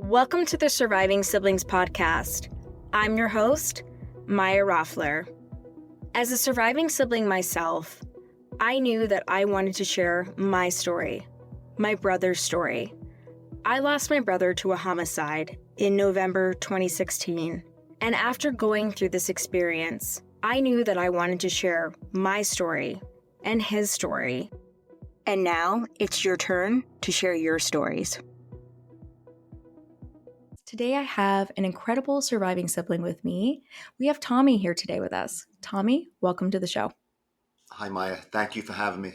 Welcome to the Surviving Siblings podcast. I'm your host, Maya Roffler. As a surviving sibling myself, I knew that I wanted to share my story, my brother's story. I lost my brother to a homicide in November 2016, and after going through this experience, I knew that I wanted to share my story and his story. And now it's your turn to share your stories. Today I have an incredible surviving sibling with me. We have Tommy here today with us. Tommy, welcome to the show. Hi, Maya. Thank you for having me.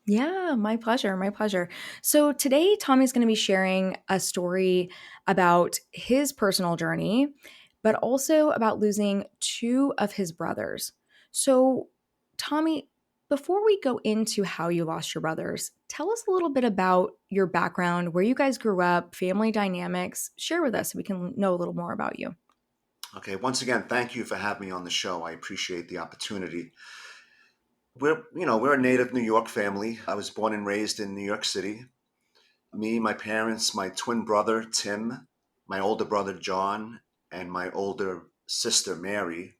Yeah, my pleasure. My pleasure. So today, Tommy's going to be sharing a story about his personal journey, but also about losing two of his brothers. So, Tommy, before we go into how you lost your brothers, tell us a little bit about your background, where you guys grew up, family dynamics. Share with us so we can know a little more about you. Okay, once again, thank you for having me on the show. I appreciate the opportunity. We're a native New York family. I was born and raised in New York City. Me, my parents, my twin brother, Tim, my older brother, John, and my older sister, Mary.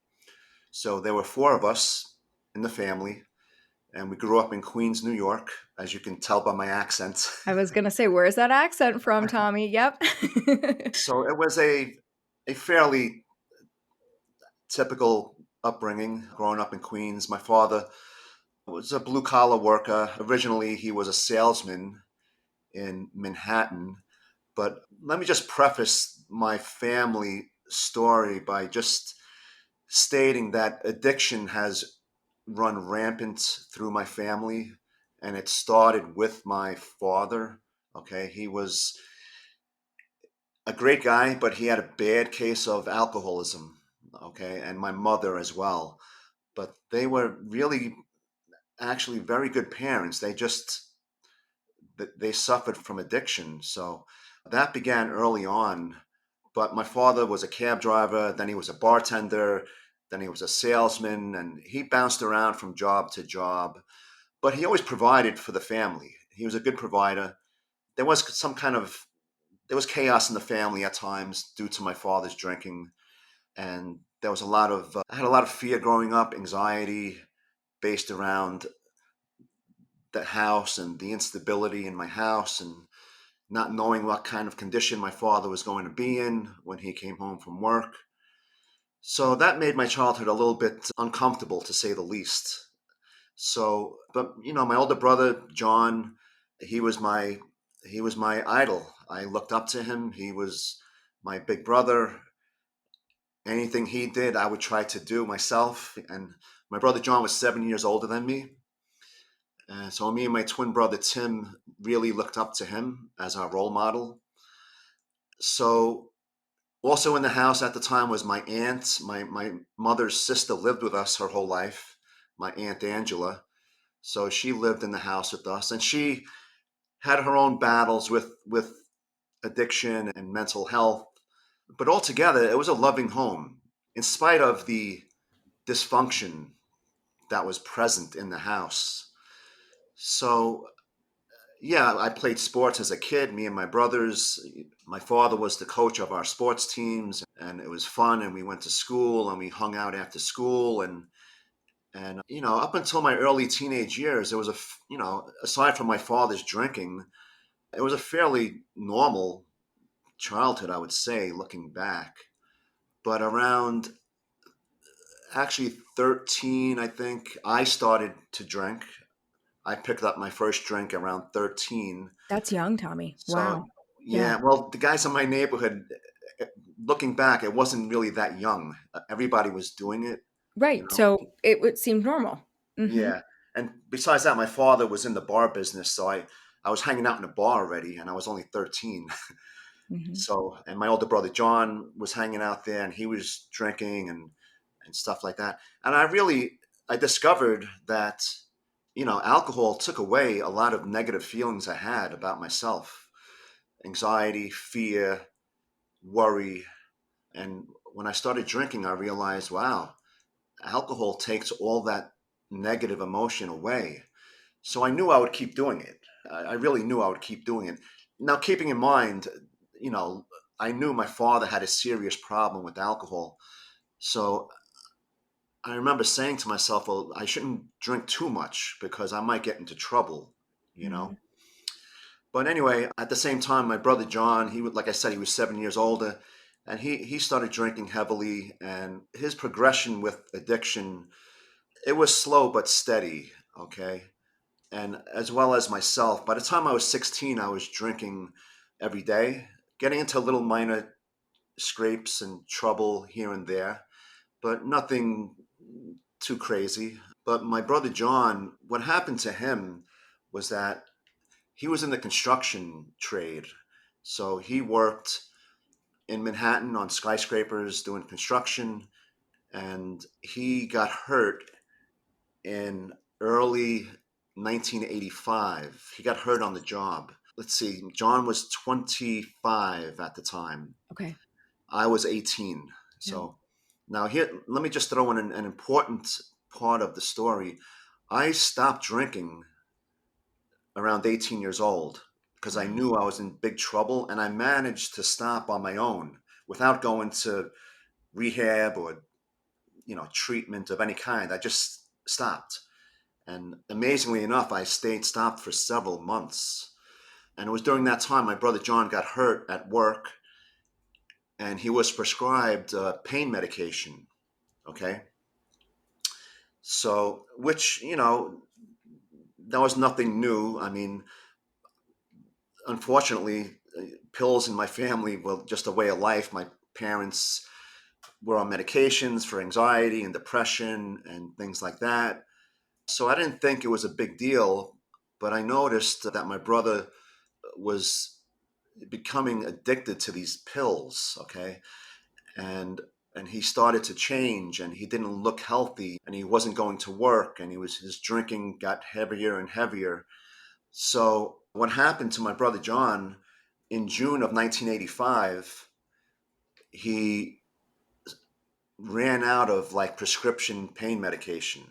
So there were four of us in the family, and we grew up in Queens, New York, as you can tell by my accent. I was going to say, where's that accent from, Tommy? Yep. So it was a fairly typical upbringing growing up in Queens. My father was a blue collar worker. Originally, he was a salesman in Manhattan. But let me just preface my family story by just stating that addiction has run rampant through my family. And it started with my father. Okay. He was a great guy, but he had a bad case of alcoholism. Okay. And my mother as well. But they were really actually very good parents. They suffered from addiction. So that began early on. But my father was a cab driver, then he was a bartender, then he was a salesman, and he bounced around from job to job. But he always provided for the family. He was a good provider. There was there was chaos in the family at times due to my father's drinking, and there was I had a lot of fear growing up, anxiety based around the house and the instability in my house and not knowing what kind of condition my father was going to be in when he came home from work. So that made my childhood a little bit uncomfortable, to say the least. So, but my older brother John, he was my he was my idol. I looked up to him. He was my big brother. Anything he did, I would try to do myself. And my brother John was 7 years older than me. So me and my twin brother Tim really looked up to him as our role model. So also in the house at the time was my aunt. My mother's sister lived with us her whole life, my Aunt Angela. So she lived in the house with us, and she had her own battles with addiction and mental health. But altogether, it was a loving home, in spite of the dysfunction that was present in the house. So yeah, I played sports as a kid, me and my brothers. My father was the coach of our sports teams, and it was fun. And we went to school and we hung out after school. And up until my early teenage years, it was aside from my father's drinking, it was a fairly normal childhood, I would say, looking back. But around actually 13, I think, I started to drink. I picked up my first drink around 13. That's young, Tommy. So, Wow. Yeah. yeah, well, the guys in my neighborhood, looking back, it wasn't really that young. Everybody was doing it, you Right. know. So it would seem normal. Hmm. Yeah. And besides that, my father was in the bar business, so I was hanging out in a bar already, and I was only 13. Hmm. So, and my older brother John was hanging out there, and he was drinking and stuff like that. And I discovered that, alcohol took away a lot of negative feelings I had about myself, anxiety, fear, worry. And when I started drinking, I realized, wow, alcohol takes all that negative emotion away. So I knew I would keep doing it. I really knew I would keep doing it. Now, keeping in mind, you know, I knew my father had a serious problem with alcohol. So I remember saying to myself, well, I shouldn't drink too much because I might get into trouble, you Mm-hmm. know? But anyway, at the same time, my brother John, he would, like I said, he was 7 years older, and he started drinking heavily, and his progression with addiction, it was slow but steady, okay? And as well as myself, by the time I was 16, I was drinking every day, getting into little minor scrapes and trouble here and there, but nothing too crazy. But my brother John, what happened to him was that he was in the construction trade. So he worked in Manhattan on skyscrapers doing construction, and he got hurt in early 1985. He got hurt on the job. Let's see, John was 25 at the time. Okay. I was 18. Yeah. So now here, let me just throw in an important part of the story. I stopped drinking around 18 years old because I Wow. knew I was in big trouble, and I managed to stop on my own without going to rehab or treatment of any kind. I just stopped. And amazingly enough, I stayed stopped for several months. And it was during that time my brother John got hurt at work, and he was prescribed pain medication. Okay. So, which, that was nothing new. I mean, unfortunately, pills in my family were just a way of life. My parents were on medications for anxiety and depression and things like that. So I didn't think it was a big deal, but I noticed that my brother was becoming addicted to these pills, okay? And he started to change, and he didn't look healthy, and he wasn't going to work, and his drinking got heavier and heavier. So what happened to my brother John in June of 1985, he ran out of like prescription pain medication.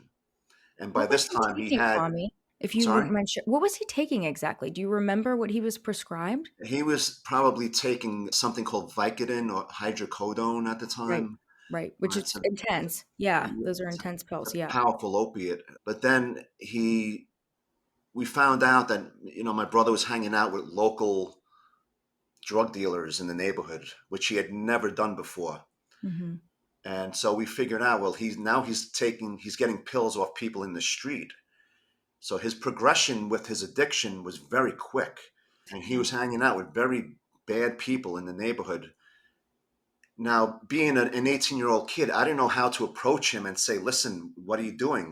And by What was this he time he taking, had, Tommy? If you sorry, wouldn't mind what was he taking exactly? Do you remember what he was prescribed? he was probably taking something called Vicodin or hydrocodone at the Right. time. Right. Which is It's a, intense. Yeah. Those are it's intense a pills. Yeah. powerful opiate. But then we found out that, my brother was hanging out with local drug dealers in the neighborhood, which he had never done before. Mm-hmm. And so we figured out, well, he's getting pills off people in the street. So his progression with his addiction was very quick, and he Yeah. was hanging out with very bad people in the neighborhood. Now, being an 18-year-old kid, I didn't know how to approach him and say, listen, what are you doing?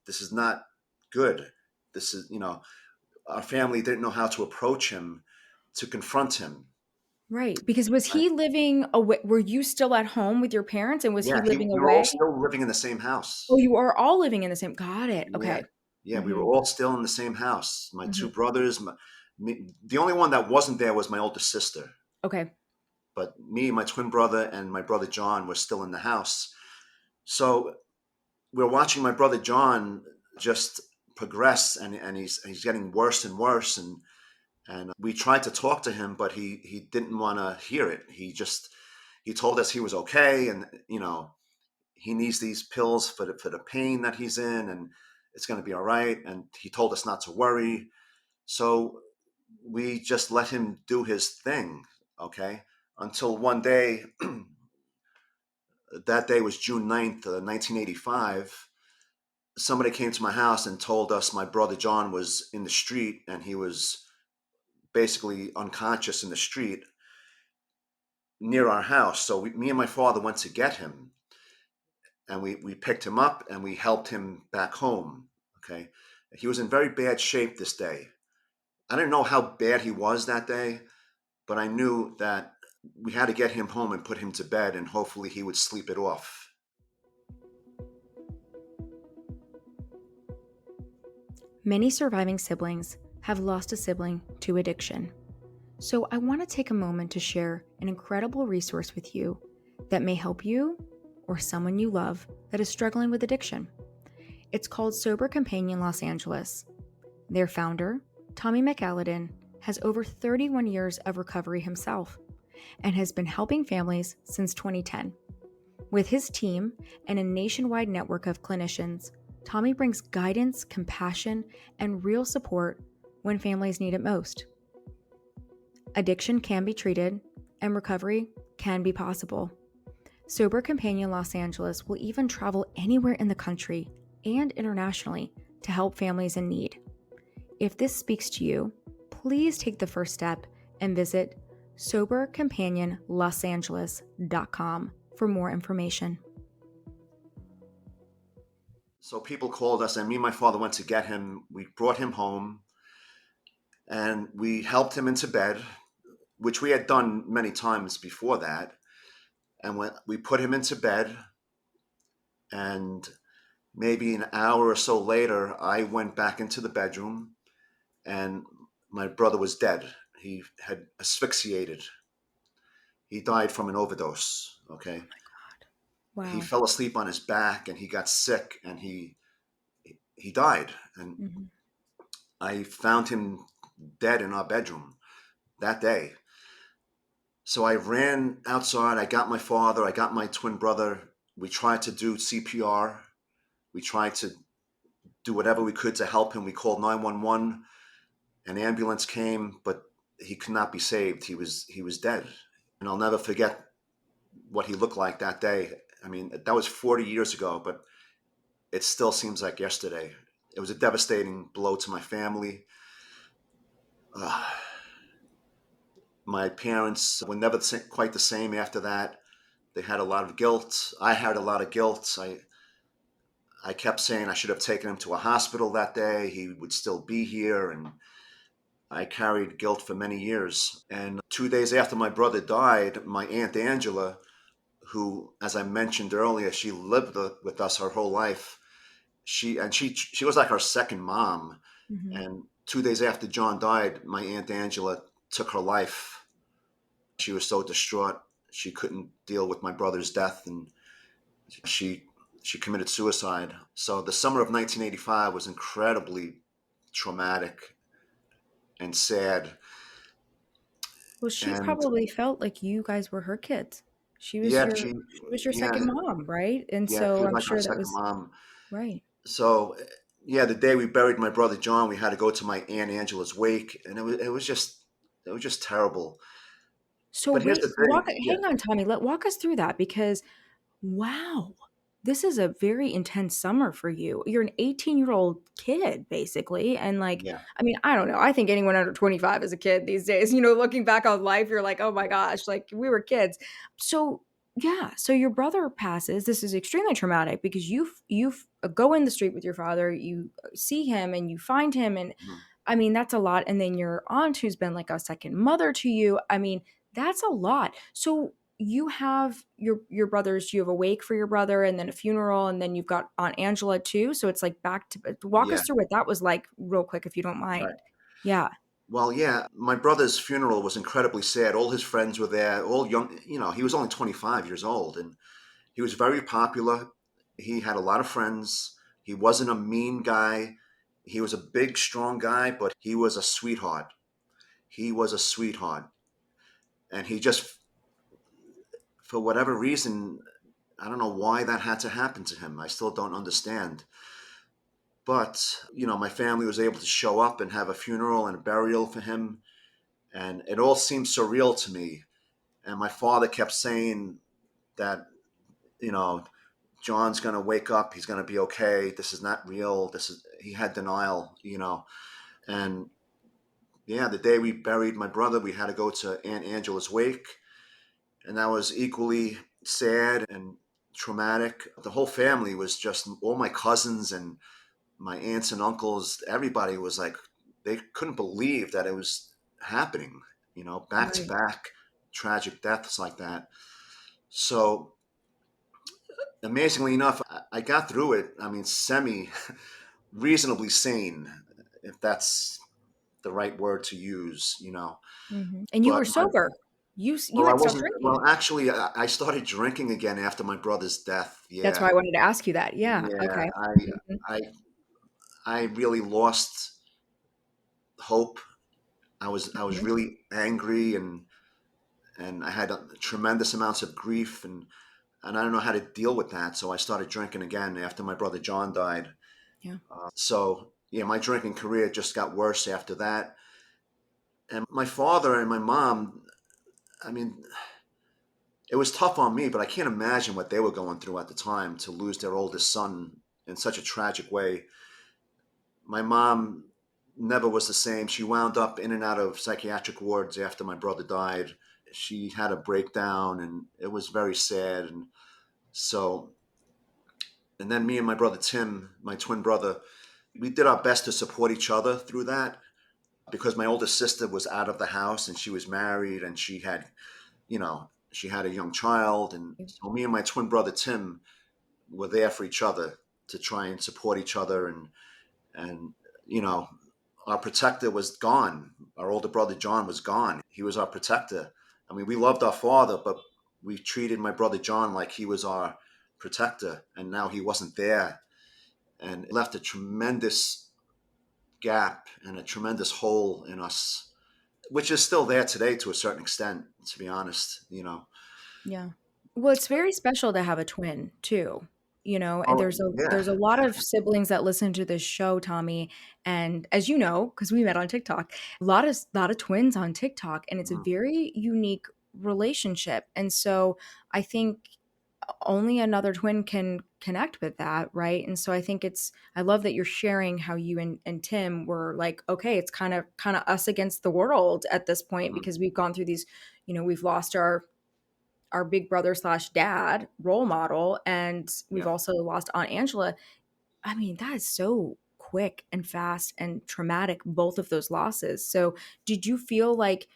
This is not good. This is, our family didn't know how to approach him to confront him. Right. Because was Right? he living away? Were you still at home with your parents and was he Yeah, living we were all away? still living in the same Oh, house. you are all living in the same. Got it. Yeah, Okay. yeah, we were Mm-hmm. all still in the same house. My two Mm-hmm. brothers, the only one that wasn't there was my older sister. Okay. But me, my twin brother, and my brother John were still in the house. So we're watching my brother John just progress, and he's getting worse and worse. And we tried to talk to him, but he didn't want to hear it. He told us he was okay, and he needs these pills for the pain that he's in, and it's going to be all right. And he told us not to worry. So we just let him do his thing, okay? Until one day, that day was June 9th, 1985. Somebody came to my house and told us my brother John was in the street, and he was basically unconscious in the street near our house. So me and my father went to get him, and we picked him up and we helped him back home. Okay. He was in very bad shape this day. I didn't know how bad he was that day, but I knew that we had to get him home and put him to bed, and hopefully he would sleep it off. Many surviving siblings have lost a sibling to addiction. So I want to take a moment to share an incredible resource with you that may help you or someone you love that is struggling with addiction. It's called Sober Companion Los Angeles. Their founder, Tommy McAlladin, has over 31 years of recovery himself. and has been helping families since 2010. With his team and a nationwide network of clinicians, Tommy brings guidance, compassion, and real support when families need it most. Addiction can be treated, and recovery can be possible. Sober Companion Los Angeles will even travel anywhere in the country and internationally to help families in need. If this speaks to you, please take the first step and visit sobercompanionlosangeles.com for more information. So people called us, and me and my father went to get him. We brought him home, and we helped him into bed, which we had done many times before that. And when we put him into bed, and maybe an hour or so later, I went back into the bedroom, and my brother was dead. He had asphyxiated. He died from an overdose. Okay. Wow. He fell asleep on his back, and he got sick, and he died. And Mm-hmm. I found him dead in our bedroom that day. So I ran outside. I got my father. I got my twin brother. We tried to do CPR. We tried to do whatever we could to help him. We called 911. An ambulance came, but he could not be saved. He was dead. And I'll never forget what he looked like that day. I mean, that was 40 years ago, but it still seems like yesterday. It was a devastating blow to my family. My parents were never quite the same after that. They had a lot of guilt. I had a lot of guilt. I kept saying I should have taken him to a hospital that day. He would still be here. And I carried guilt for many years. And 2 days after my brother died, my Aunt Angela, who, as I mentioned earlier, she lived with us her whole life. She was like our second mom. Mm-hmm. And 2 days after John died, my Aunt Angela took her life. She was so distraught. She couldn't deal with my brother's death, and she committed suicide. So the summer of 1985 was incredibly traumatic and sad. Well, she And probably felt like you guys were her kids. She was yeah, your yeah, second mom, right? And yeah, she so was I'm like our sure that second was mom. right. So yeah, the day we buried my brother John, we had to go to my Aunt Angela's wake, and it was just terrible. So But here's wait, the thing. Yeah, hang on, Tommy. Walk us through that because wow, this is a very intense summer for you. You're an 18-year-old kid, basically. And like, yeah, I mean, I don't know. I think anyone under 25 is a kid these days. Looking back on life, you're like, oh my gosh, like we were kids. So yeah, so your brother passes. This is extremely traumatic because you go in the street with your father, you see him and you find him, and mhm, I mean that's a lot. And then your aunt, who's been like a second mother to you, I mean that's a lot. So you have your brothers, you have a wake for your brother and then a funeral, and then you've got Aunt Angela too, so it's like back to walk yeah, us through what that was like real quick if you don't right. mind. Yeah. Well, yeah, my brother's funeral was incredibly sad. All his friends were there, all young. He was only 25 years old, and he was very popular. He had a lot of friends. He wasn't a mean guy. He was a big, strong guy, but he was a sweetheart. He was a sweetheart. And he just, for whatever reason, I don't know why that had to happen to him. I still don't understand. But, my family was able to show up and have a funeral and a burial for him. And it all seemed surreal to me. And my father kept saying that, you know, John's going to wake up. He's going to be okay. This is not real. He had denial. And yeah, the day we buried my brother, we had to go to Aunt Angela's wake. And that was equally sad and traumatic. The whole family was just all my cousins and my aunts and uncles. Everybody was like, they couldn't believe that it was happening, back to Right. back tragic deaths like that. So amazingly enough, I got through it. I mean, semi reasonably sane, if that's the right word to use. And you But were sober. You well, I had stopped wasn't. Well, drinking. actually, I started drinking again after my brother's death. That's Yeah, why I wanted to ask you that. Yeah. yeah. Okay. I Mhm. I I really lost hope. I was Mhm. really angry, and and I had tremendous amounts of grief, and I don't know how to deal with that. So I started drinking again after my brother John died. Yeah. So yeah, my drinking career just got worse after that. And my father and my mom, I mean, it was tough on me, but I can't imagine what they were going through at the time to lose their oldest son in such a tragic way. My mom never was the same. She wound up in and out of psychiatric wards after my brother died. She had a breakdown, and it was very sad. And so, and then me and my brother Tim, my twin brother, we did our best to support each other through that, because my oldest sister was out of the house and she was married, and she had, she had a young child. And so me and my twin brother Tim were there for each other to try and support each other. And, you know, our protector was gone. Our older brother John was gone. He was our protector. I mean, we loved our father, but we treated my brother John like he was our protector, and now he wasn't there. And it left a tremendous gap and a tremendous hole in us, which is still there today to a certain extent, to be honest. Yeah. Well, it's very special to have a twin too, and Oh, there's a yeah. lot of siblings that listen to this show, Tommy, and as you know, because we met on TikTok, a lot of twins on TikTok, and it's a Mhm. very unique relationship. And so I think only another twin can connect with that, right? And so I love that you're sharing how you and Tim were like, okay, it's kind of us against the world at this point, Mhm. because we've gone through these, we've lost our big brother slash dad role model, and we've Yeah. also lost Aunt Angela. I mean, that is so quick and fast and traumatic, both of those losses. So did you feel like,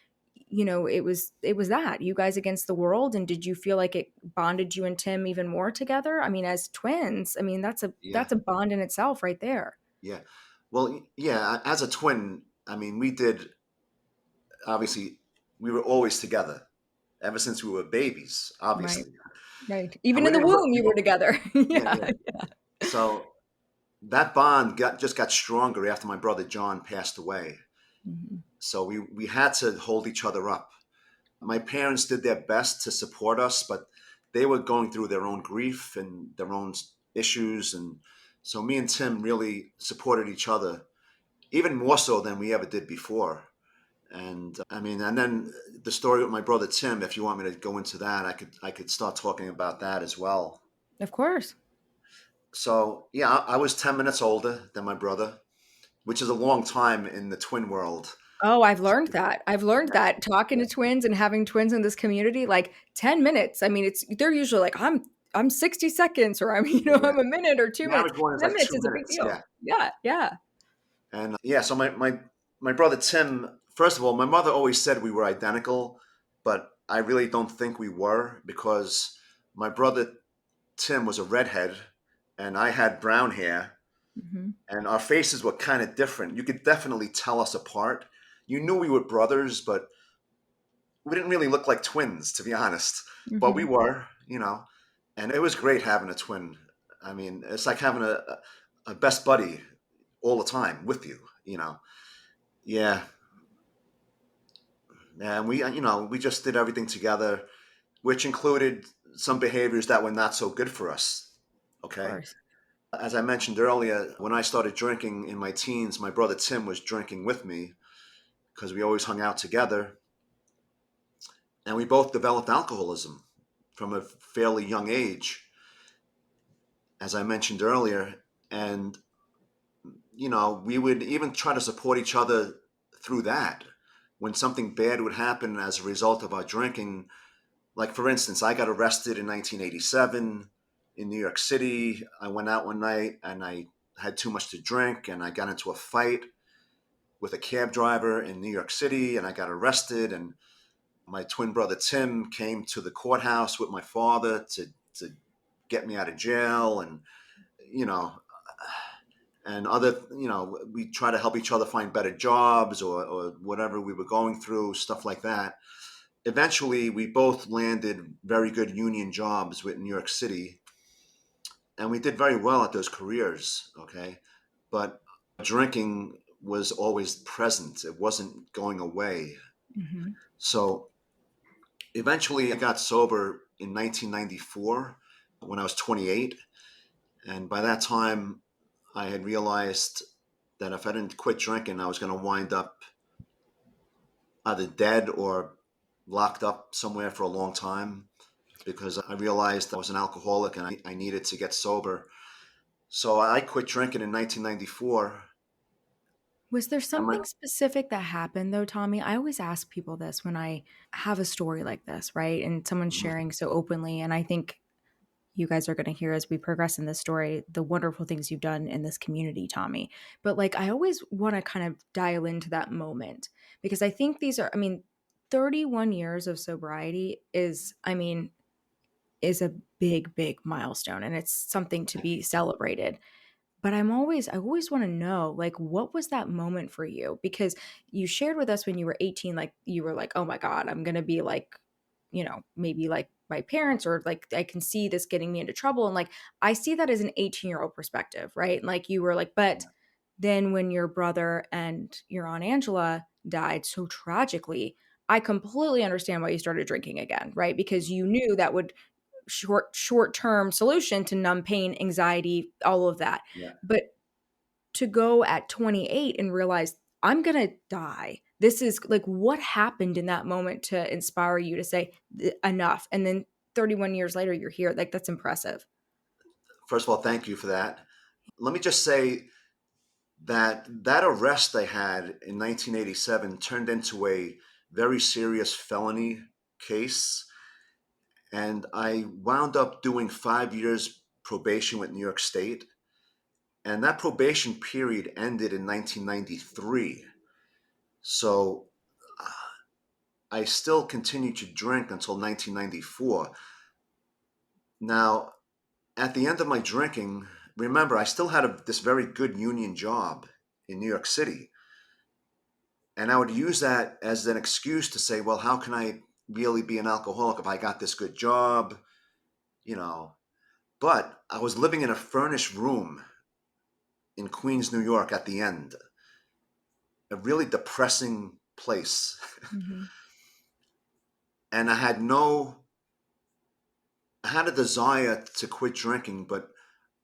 it was that you guys against the world, and did you feel like it bonded you and Tim even more together? I mean, as twins, I mean, Yeah. that's a bond in itself right there. Yeah. Well, yeah, as a twin, I mean, obviously, we were always together ever since we were babies, Right. obviously. Right. And Even we in the didn't, womb, you were together. yeah, Yeah. yeah. So that bond just got stronger after my brother John passed away. Mhm. So we had to hold each other up. My parents did their best to support us, but they were going through their own grief and their own issues. And so me and Tim really supported each other, even more so than we ever did before. And I mean, and then the story with my brother Tim, if you want me to go into that, I could start talking about that as well. Of course. So yeah, I was 10 minutes older than my brother, which is a long time in the twin world. Oh, I've learned that. I've learned that talking to twins and having twins in this community, like 10 minutes. I mean, they're usually like, I'm 60 seconds, or I'm, Yeah. I'm a minute or two The minutes. average one is 10 like minutes two is a big minutes. deal. Yeah. Yeah, yeah. And yeah, so my brother Tim, first of all, my mother always said we were identical, but I really don't think we were, because my brother Tim was a redhead and I had brown hair, Hmm. and our faces were kind of different. You could definitely tell us apart. You knew we were brothers, but we didn't really look like twins, to be honest. But we Hmm. were. And it was great having a twin. I mean, it's like having a best buddy all the time with you. Yeah. And we just did everything together, which included some behaviors that were not so good for us. Of Okay. course. As I mentioned earlier, when I started drinking in my teens, my brother Tim was drinking with me because we always hung out together. And we both developed alcoholism from a fairly young age, as I mentioned earlier. And, we would even try to support each other through that. When something bad would happen as a result of our drinking, like for instance, I got arrested in 1987 in New York City. I went out one night and I had too much to drink, and I got into a fight with a cab driver in New York City, and I got arrested. And my twin brother Tim came to the courthouse with my father to get me out of jail, and you know and other we try to help each other find better jobs, or whatever we were going through, stuff like that. Eventually we both landed very good union jobs with New York City, and we did very well at those careers. Okay, but drinking was always present. It wasn't going away. Hmm. So Eventually, I got sober in 1994 when I was 28. And by that time, I had realized that if I didn't quit drinking, I was going to wind up either dead or locked up somewhere for a long time, because I realized I was an alcoholic and I needed to get sober. So I quit drinking in 1994. Was there And my, something specific that happened though, Tommy? I always ask people this when I have a story like this, right? And someone's sharing so openly. And I think you guys are going to hear as we progress in this story the wonderful things you've done in this community, Tommy. But like, I always want to kind of dial into that moment because I think these are, I mean, 31 years of sobriety is a big milestone and it's something to be celebrated. But I always want to know, like, what was that moment for you? Because you shared with us when you were 18, like, you were like, oh my God, I'm going to be like, maybe like my parents, or like, I can see this getting me into trouble. And like, I see that as an 18-year-old perspective, right? And like, you were like, but then when your brother and your Aunt Angela died so tragically, I completely understand why you started drinking again, right? Because you knew that would short-term solution to numb pain, anxiety, all of that. yeah. But to go at 28 and realize I'm going to die. This is like what happened in that moment to inspire you to say enough. And then 31 years later you're here. Like that's impressive. First of all, thank you for that. Let me just say that arrest I had in 1987 turned into a very serious felony case, and I wound up doing 5 years probation with New York State, and that probation period ended in 1993. So I still continued to drink until 1994. Now, at the end of my drinking, remember, I still had this very good union job in New York City. And I would use that as an excuse to say, well, how can I really be an alcoholic if I got this good job? You know, but I was living in a furnished room in Queens, New York at the end, a really depressing place. Mm-hmm. And I had a desire to quit drinking, but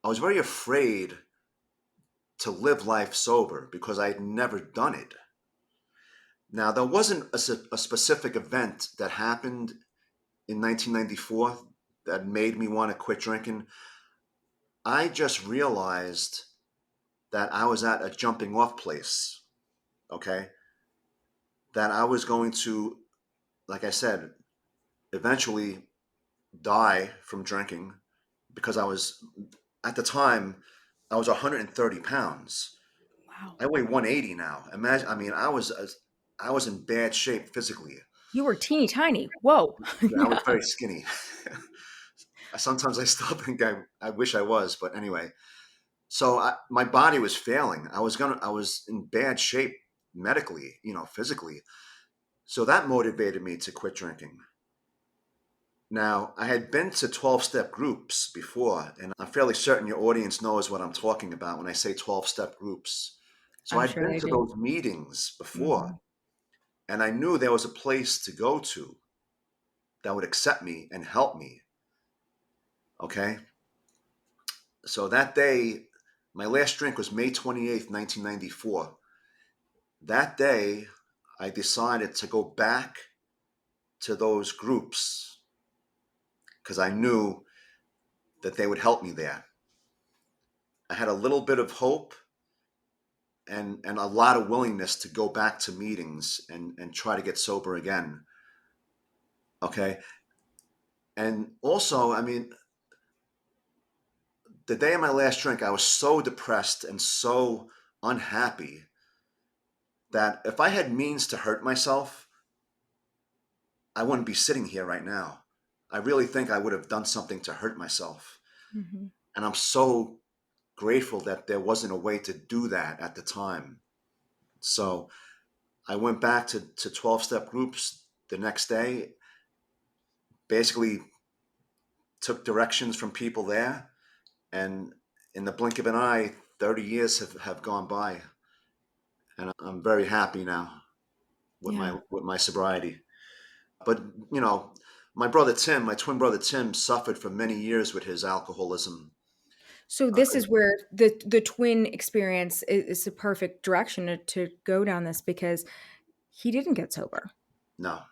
I was very afraid to live life sober because I had never done it. Now, there wasn't a specific event that happened in 1994 that made me want to quit drinking. I just realized that I was at a jumping off place, okay? That I was going to, like I said, eventually die from drinking because at the time, I was 130 pounds. Wow. I weigh 180 now. Imagine, I mean, I was in bad shape physically. You were teeny tiny. Whoa. I was Yeah. very skinny. Sometimes I still think I wish I was, but anyway. So my body was failing. I was in bad shape medically, physically. So that motivated me to quit drinking. Now, I had been to 12-step groups before, and I'm fairly certain your audience knows what I'm talking about when I say 12-step groups. So I'm I'd sure been they to do. those meetings before, Mm-hmm. and I knew there was a place to go to that would accept me and help me. Okay? So that day, my last drink was May 28th, 1994. That day, I decided to go back to those groups because I knew that they would help me there. I had a little bit of hope and a lot of willingness to go back to meetings and try to get sober again. Okay. And also, I mean, the day of my last drink, I was so depressed and so unhappy that if I had means to hurt myself, I wouldn't be sitting here right now. I really think I would have done something to hurt myself. Mm-hmm. And I'm so grateful that there wasn't a way to do that at the time. So I went back to 12-step groups the next day, basically took directions from people there. And in the blink of an eye, 30 years have gone by. And I'm very happy now Yeah. with my sobriety. But, you know, My brother Tim, my twin brother Tim, suffered for many years with his alcoholism. So this is where the twin experience is the perfect direction to go down this, because he didn't get sober. No.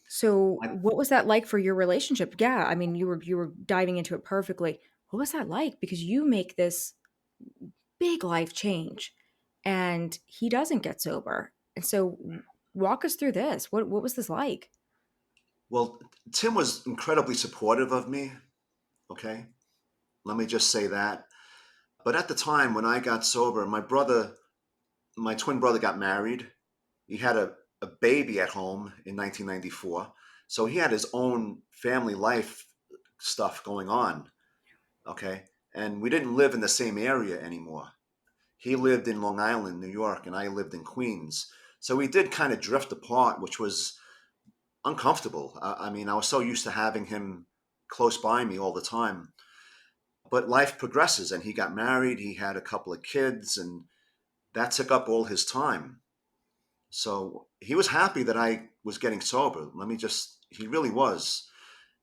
So I- what was that like for your relationship? Yeah, I mean, you were diving into it perfectly. What was that like? Because you make this big life change and he doesn't get sober. And so walk us through this. What was this like? Well, Tim was incredibly supportive of me. Okay. Let me just say that. But at the time when I got sober, my twin brother got married. He had a baby at home in 1994. So he had his own family life stuff going on. Okay. And we didn't live in the same area anymore. He lived in Long Island, New York, and I lived in Queens. So we did kind of drift apart, which was uncomfortable. I mean, I was so used to having him close by me all the time. But life progresses, and he got married. He had a couple of kids, and that took up all his time. So he was happy that I was getting sober. He really was.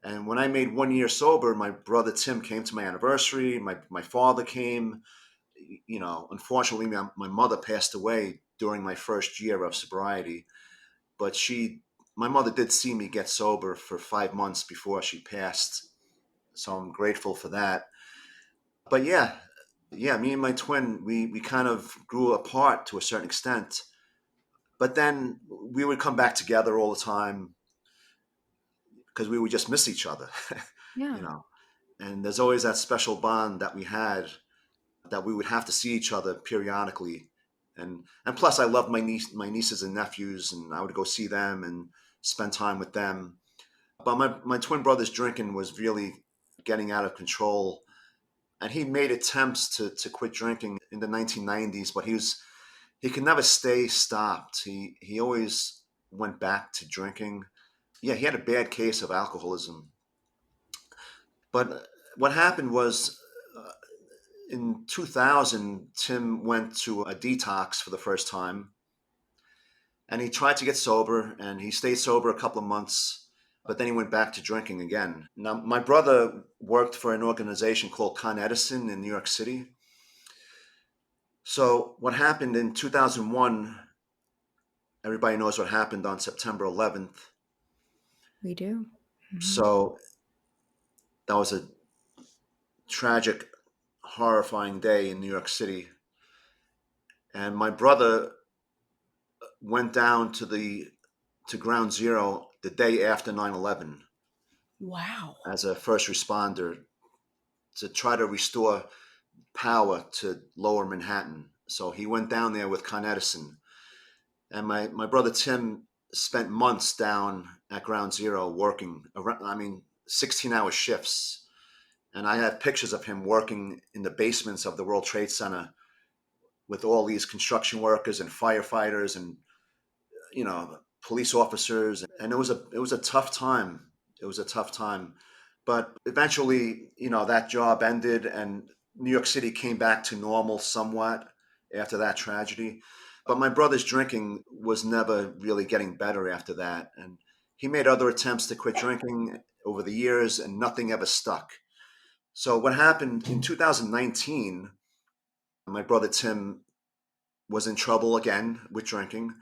And when I made 1 year sober, my brother Tim came to my anniversary. My father came. Unfortunately, my mother passed away during my first year of sobriety. But my mother did see me get sober for 5 months before she passed. So I'm grateful for that. But yeah, me and my twin, we kind of grew apart to a certain extent. But then we would come back together all the time because we would just miss each other, you Yeah. know. And there's always that special bond that we had, that we would have to see each other periodically. And plus I loved my nieces and nephews, and I would go see them and spend time with them. But my twin brother's drinking was really getting out of control, and he made attempts to quit drinking in the 1990s, but he could never stay stopped. He always went back to drinking. Yeah, he had a bad case of alcoholism. But what happened was, in 2000, Tim went to a detox for the first time, and he tried to get sober, and he stayed sober a couple of months, but then he went back to drinking again. Now, my brother worked for an organization called Con Edison in New York City. So what happened in 2001, everybody knows what happened on September 11th. We do. Mhm. So that was a tragic, horrifying day in New York City. And my brother went down to ground zero the day after 9/11 Wow. as a first responder to try to restore power to lower Manhattan. So he went down there with Con Edison. And my brother Tim spent months down at ground zero working around, 16-hour shifts. And I have pictures of him working in the basements of the World Trade Center with all these construction workers and firefighters and, police officers. And it was a tough time. It was a tough time. But eventually, that job ended, and New York City came back to normal somewhat after that tragedy. But my brother's drinking was never really getting better after that. And he made other attempts to quit drinking over the years, and nothing ever stuck. So what happened in 2019, my brother Tim was in trouble again with drinking,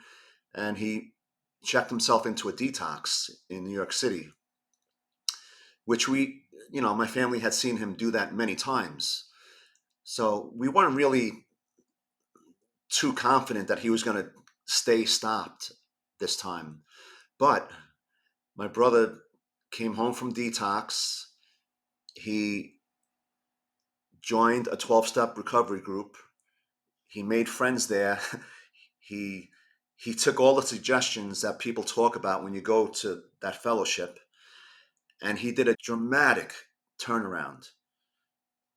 and he checked himself into a detox in New York City, which my family had seen him do that many times. So we weren't really too confident that he was going to stay stopped this time. But my brother came home from detox. He joined a 12-step recovery group. He made friends there. he he took all the suggestions that people talk about when you go to that fellowship, and he did a dramatic turnaround.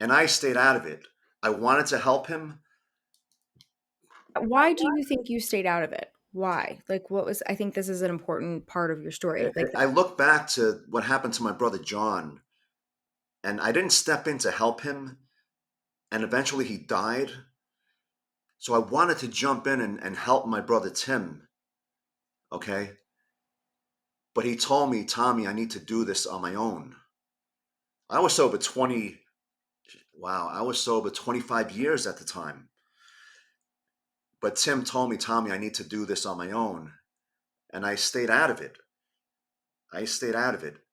And I stayed out of it. I wanted to help him. Why do you think you stayed out of it? Why? Like, what was, I think this is an important part of your story. Like, I look back to what happened to my brother John, and I didn't step in to help him, and eventually he died. So I wanted to jump in and help my brother Tim. Okay. But he told me, Tommy, I need to do this on my own. I was sober 25 years at the time. But Tim told me, Tommy, I need to do this on my own. And I stayed out of it.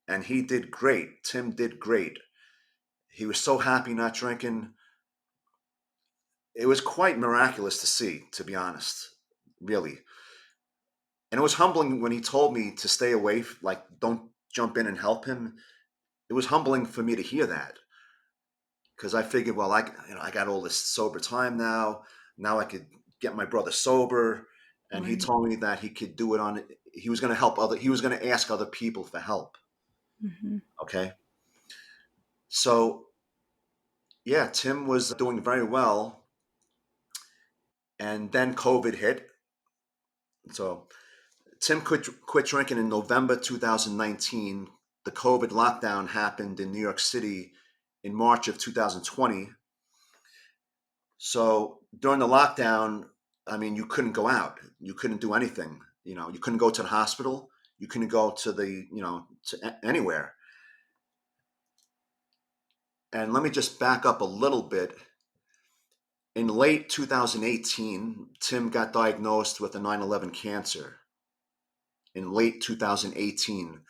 And he did great. Tim did great. He was so happy not drinking. It was quite miraculous to see, to be honest, really. And it was humbling when he told me to stay away, like, don't jump in and help him. It was humbling for me to hear that, because I figured, well, I got all this sober time now. Now I could get my brother sober. And he Right. told me that he could do it he was going to he was going to ask other people for help. Mm-hmm. Okay. So, yeah, Tim was doing very well. And then COVID hit. So Tim quit drinking in November 2019. The COVID lockdown happened in New York City in March of 2020. So during the lockdown, I mean, you couldn't go out. You couldn't do anything. You couldn't go to the hospital. You couldn't go to anywhere. And let me just back up a little bit. In late 2018, Tim got diagnosed with a 9/11 cancer. In late 2018.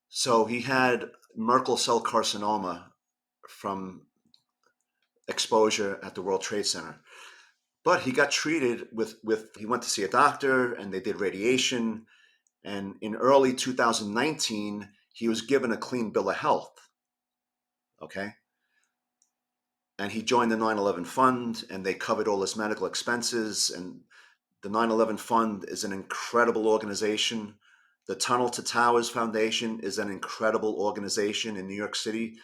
So he had Merkel cell carcinoma from exposure at the World Trade Center. But he got treated he went to see a doctor and they did radiation. And in early 2019, he was given a clean bill of health. Okay. And he joined the 9/11 fund and they covered all his medical expenses. And the 9/11 fund is an incredible organization. The Tunnel to Towers Foundation is an incredible organization in New York City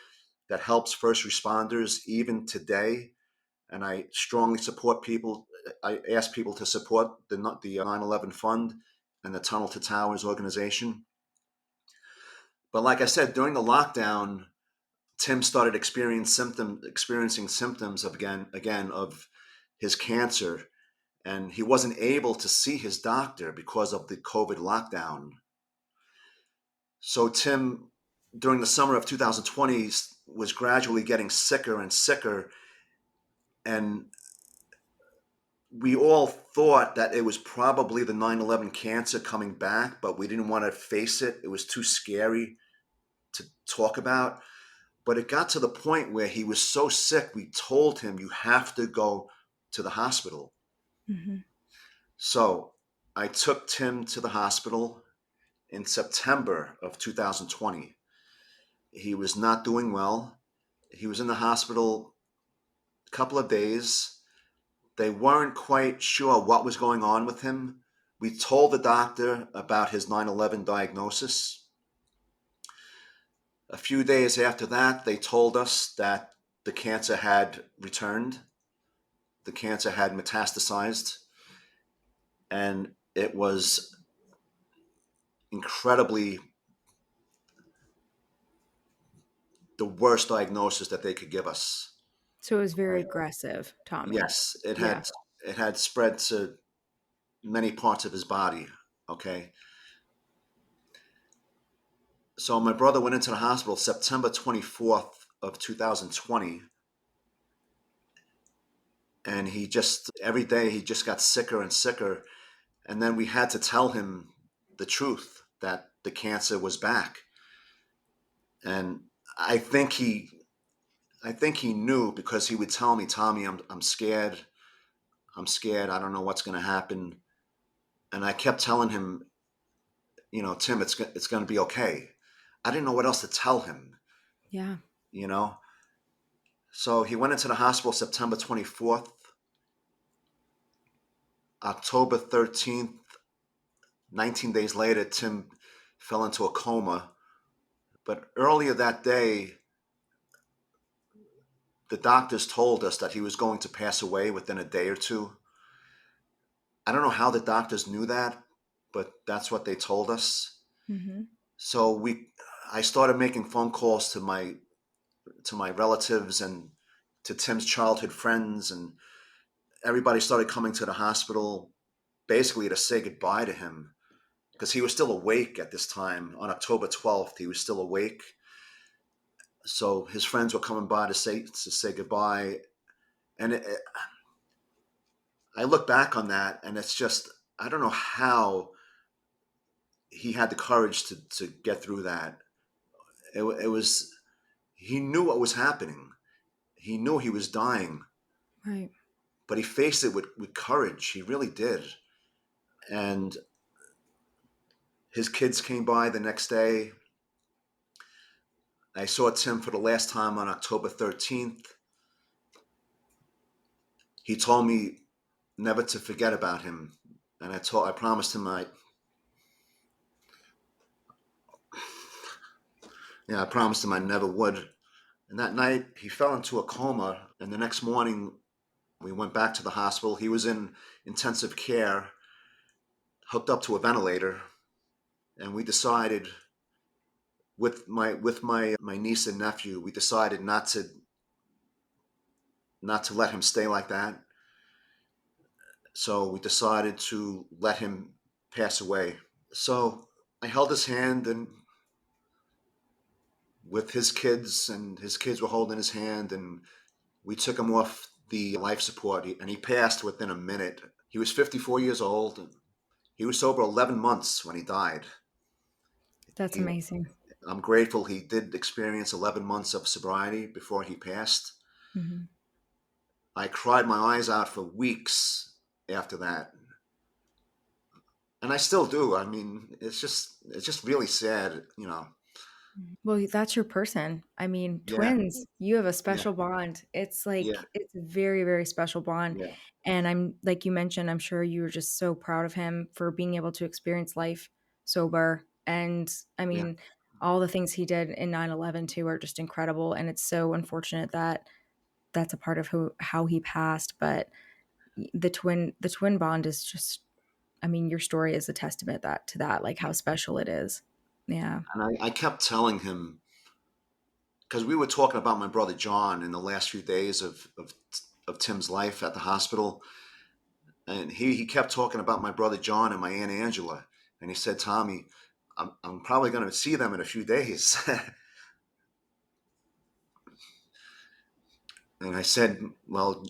that helps first responders even today. And I strongly support people. I ask people to support the 9/11 fund and the Tunnel to Towers organization. But like I said, during the lockdown, Tim started experiencing symptoms again of his cancer, and he wasn't able to see his doctor because of the COVID lockdown. So Tim, during the summer of 2020, was gradually getting sicker and sicker, and we all thought that it was probably the 9/11 cancer coming back, but we didn't want to face it. It was too scary to talk about. But it got to the point where he was so sick, we told him, you have to go to the hospital. Mm-hmm. So I took Tim to the hospital in September of 2020. He was not doing well. He was in the hospital a couple of days. They weren't quite sure what was going on with him. We told the doctor about his 9/11 diagnosis. A few days after that, they told us that the cancer had returned. The cancer had metastasized. And it was incredibly the worst diagnosis that they could give us. So it was very Right. aggressive, Tommy. Yes, it Yeah. had spread to many parts of his body. Okay. So my brother went into the hospital September 24th of 2020. And every day he just got sicker and sicker. And then we had to tell him the truth that the cancer was back. And I think he knew, because he would tell me, Tommy, I'm scared. I'm scared. I don't know what's going to happen. And I kept telling him, Tim, it's going to be okay. I didn't know what else to tell him, Yeah. you know? So he went into the hospital September 24th. October 13th, 19 days later, Tim fell into a coma. But earlier that day, the doctors told us that he was going to pass away within a day or two. I don't know how the doctors knew that, but that's what they told us. Mm-hmm. So I started making phone calls to my relatives and to Tim's childhood friends, and everybody started coming to the hospital basically to say goodbye to him, because he was still awake at this time. On October 12th, he was still awake. So his friends were coming by to say goodbye. And I look back on that, and it's just, I don't know how he had the courage to get through that. It was, he knew what was happening. He knew he was dying, Right. but he faced it with courage. He really did. And his kids came by the next day. I saw Tim for the last time on October 13th. He told me never to forget about him. And I promised him I promised him I never would. And that night he fell into a coma. And the next morning we went back to the hospital. He was in intensive care, hooked up to a ventilator. And we decided with my niece and nephew, we decided not to let him stay like that. So we decided to let him pass away. So I held his hand, and with his kids, and his kids were holding his hand, and we took him off the life support, and he passed within a minute. He was 54 years old. And he was sober 11 months when he died. That's He, amazing. I'm grateful he did experience 11 months of sobriety before he passed. Mm-hmm. I cried my eyes out for weeks after that. And I still do. I mean, it's just really sad, you know. Well, that's your person. I mean, Yeah, twins, you have a yeah, special bond. It's yeah, like, it's a very, very special bond. yeah, And I'm, like you mentioned, I'm sure you were just so proud of him for being able to experience life sober. And I yeah. mean, all the things he did in 9/11 too are just incredible. And it's so unfortunate that that's a part of how he passed. But the twin bond is just, I mean, your story is a testament to that, like how special it is. Yeah. And I kept telling him, because we were talking about my brother John in the last few days of Tim's life at the hospital. And he kept talking about my brother John and my Aunt Angela. And he said, Tommy, I'm probably going to see them in a few days. And I said, well,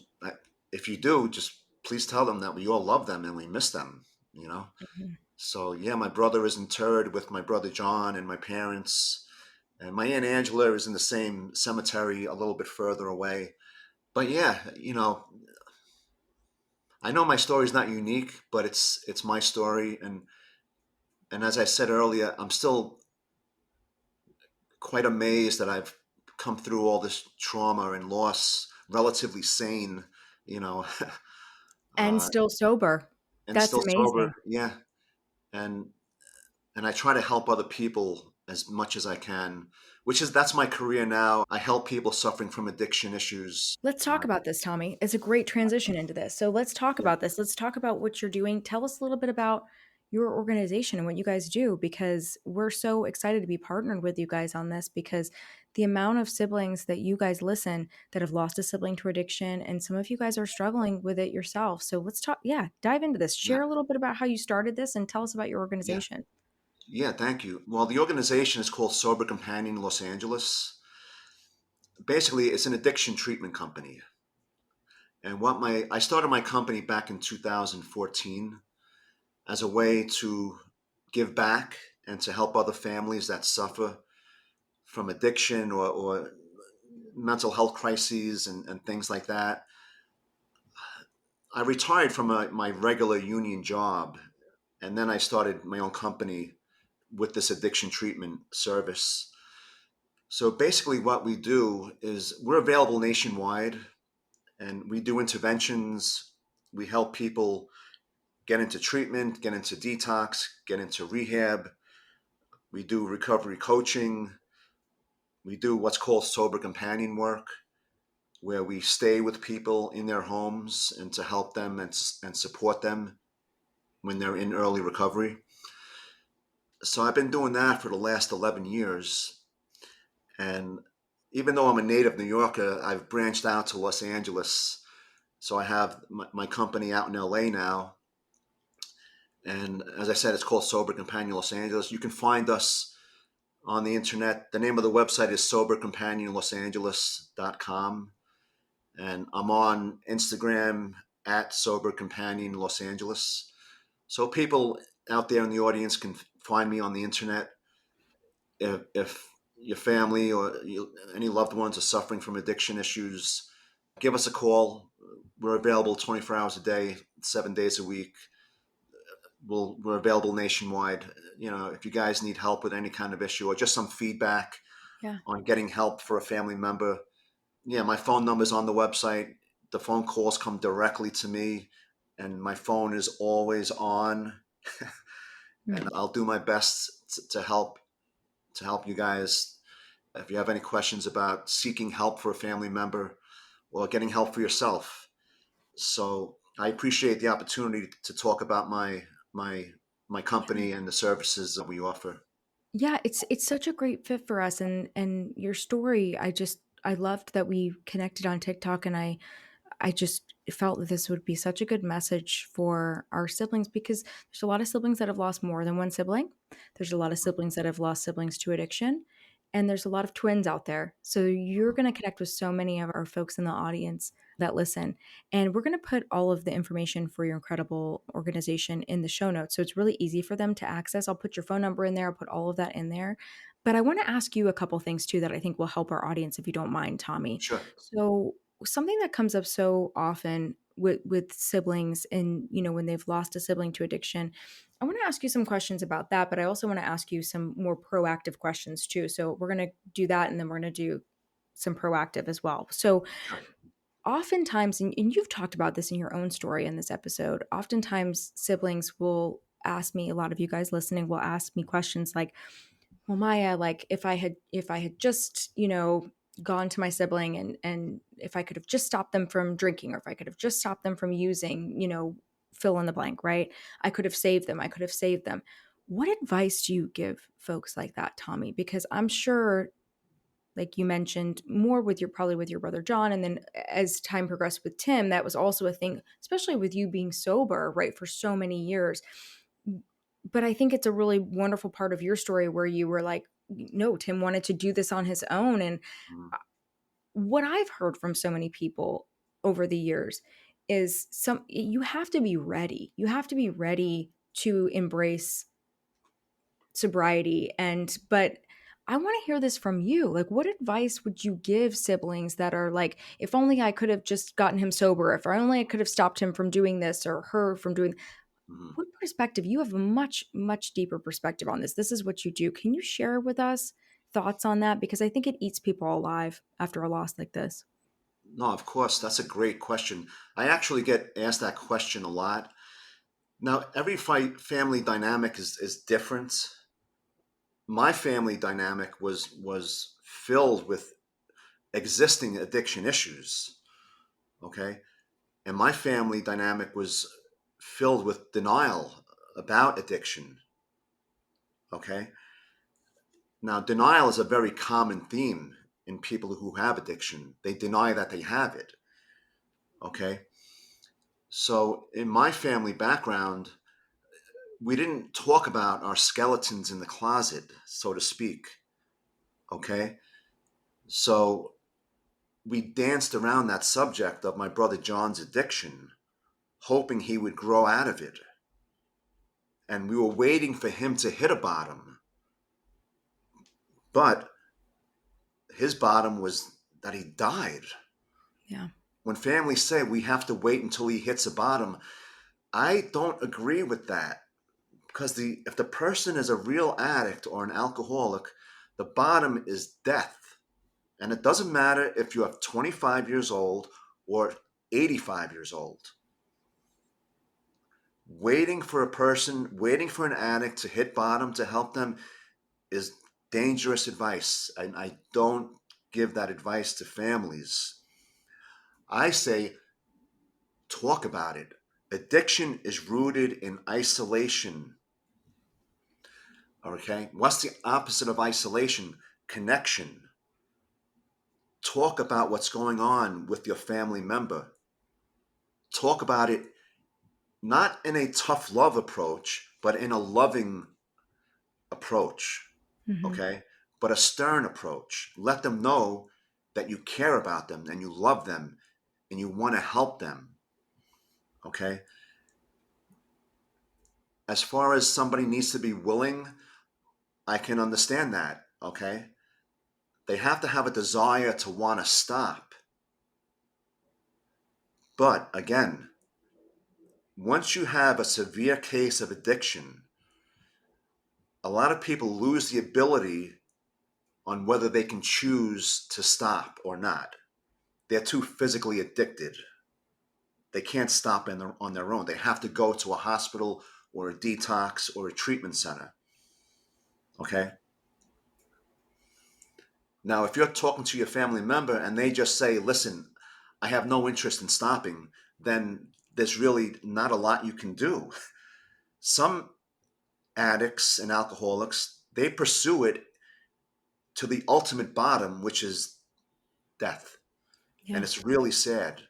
if you do, just please tell them that we all love them and we miss them, you know? Mhm. So, yeah, my brother is interred with my brother John and my parents. And my Aunt Angela is in the same cemetery a little bit further away. But yeah, you know, I know my story is not unique, but it's my story. And as I said earlier, I'm still quite amazed that I've come through all this trauma and loss relatively sane, you know, And uh, still sober. and That's still amazing. sober. Yeah. And I try to help other people as much as I can, that's my career now. I help people suffering from addiction issues. Let's talk about this, Tommy. It's a great transition into this. So let's talk Yeah, about this. Let's talk about what you're doing. Tell us a little bit about your organization and what you guys do, because we're so excited to be partnered with you guys on this, because the amount of siblings that you guys listen that have lost a sibling to addiction, and some of you guys are struggling with it yourself. So let's talk, yeah, dive into this. yeah, Share a little bit about how you started this and tell us about your yeah, organization. yeah. Thank you. Well, the organization is called Sober Companion Los Angeles. Basically, it's an addiction treatment company. And I started my company back in 2014 as a way to give back and to help other families that suffer from addiction or mental health crises and things like that. I retired from my regular union job, and then I started my own company with this addiction treatment service. So basically, what we do is we're available nationwide, and we do interventions. We help people get into treatment, get into detox, get into rehab. We do recovery coaching. We do what's called sober companion work, where we stay with people in their homes and to help them and support them when they're in early recovery. So I've been doing that for the last 11 years. And even though I'm a native New Yorker, I've branched out to Los Angeles. So I have my company out in LA now. And as I said, it's called Sober Companion Los Angeles. You can find us on the internet. The name of the website is sobercompanionlosangeles.com. And I'm on Instagram at Sober Companion Los Angeles. So people out there in the audience can find me on the internet. If your family or any loved ones are suffering from addiction issues, give us a call. We're available 24 hours a day, 7 days a week. We're available nationwide. If you guys need help with any kind of issue or just some feedback Yeah. on getting help for a family member, yeah, my phone number's on the website. The phone calls come directly to me, and my phone is always on. Mm. And I'll do my best to help you guys. If you have any questions about seeking help for a family member or getting help for yourself. So I appreciate the opportunity to talk about my company and the services that we offer. Yeah, it's such a great fit for us, and your story, I loved that we connected on TikTok, and I just felt that this would be such a good message for our siblings, because there's a lot of siblings that have lost more than one sibling. There's a lot of siblings that have lost siblings to addiction, and there's a lot of twins out there. So you're going to connect with so many of our folks in the audience that listen. And we're going to put all of the information for your incredible organization in the show notes. So it's really easy for them to access. I'll put your phone number in there, I'll put all of that in there. But I want to ask you a couple things too that I think will help our audience, if you don't mind, Tommy. Sure. So something that comes up so often with siblings, and when they've lost a sibling to addiction, I want to ask you some questions about that, but I also want to ask you some more proactive questions too. So we're going to do that, and then we're going to do some proactive as well. So Sure. oftentimes, and you've talked about this in your own story in this episode, oftentimes siblings will ask me, a lot of you guys listening will ask me questions like, well, Maya, like if I had just, gone to my sibling, and if I could have just stopped them from drinking, or if I could have just stopped them from using, fill in the blank, right? I could have saved them. I could have saved them. What advice do you give folks like that, Tommy? Because I'm sure, like you mentioned, more with probably with your brother John, and then as time progressed with Tim, that was also a thing, especially with you being sober, right, for so many years. But I think it's a really wonderful part of your story where you were like, no, Tim wanted to do this on his own. And Mhm. what I've heard from so many people over the years is you have to be ready. You have to be ready to embrace sobriety. But I want to hear this from you. Like, what advice would you give siblings that are like, if only I could have just gotten him sober, if only I could have stopped him from doing this or her from doing. Mhm. What perspective? You have a much, much deeper perspective on this. This is what you do. Can you share with us thoughts on that? Because I think it eats people alive after a loss like this. No, of course, that's a great question. I actually get asked that question a lot. Now, every family dynamic is different. My family dynamic was filled with existing addiction issues. Okay, and my family dynamic was filled with denial about addiction. Okay, now denial is a very common theme in people who have addiction. They deny that they have it. Okay, so in my family background, we didn't talk about our skeletons in the closet, so to speak. Okay, so we danced around that subject of my brother John's addiction, hoping he would grow out of it. And we were waiting for him to hit a bottom. But his bottom was that he died. Yeah. When families say we have to wait until he hits a bottom, I don't agree with that. Because if the person is a real addict or an alcoholic, the bottom is death. And it doesn't matter if you have 25 years old or 85 years old. Waiting for waiting for an addict to hit bottom to help them is dangerous advice. And I don't give that advice to families. I say, talk about it. Addiction is rooted in isolation. Okay. What's the opposite of isolation? Connection. Talk about what's going on with your family member. Talk about it not in a tough love approach, but in a loving approach, Mm-hmm. okay? But a stern approach. Let them know that you care about them and you love them and you want to help them, okay? As far as somebody needs to be willing, I can understand that, okay? They have to have a desire to want to stop. But again, once you have a severe case of addiction, a lot of people lose the ability on whether they can choose to stop or not. They're too physically addicted. They can't stop on their own. They have to go to a hospital or a detox or a treatment center. Okay? Now, if you're talking to your family member and they just say, listen, I have no interest in stopping, then there's really not a lot you can do. Some addicts and alcoholics, they pursue it to the ultimate bottom, which is death. And Yeah. it's really sad.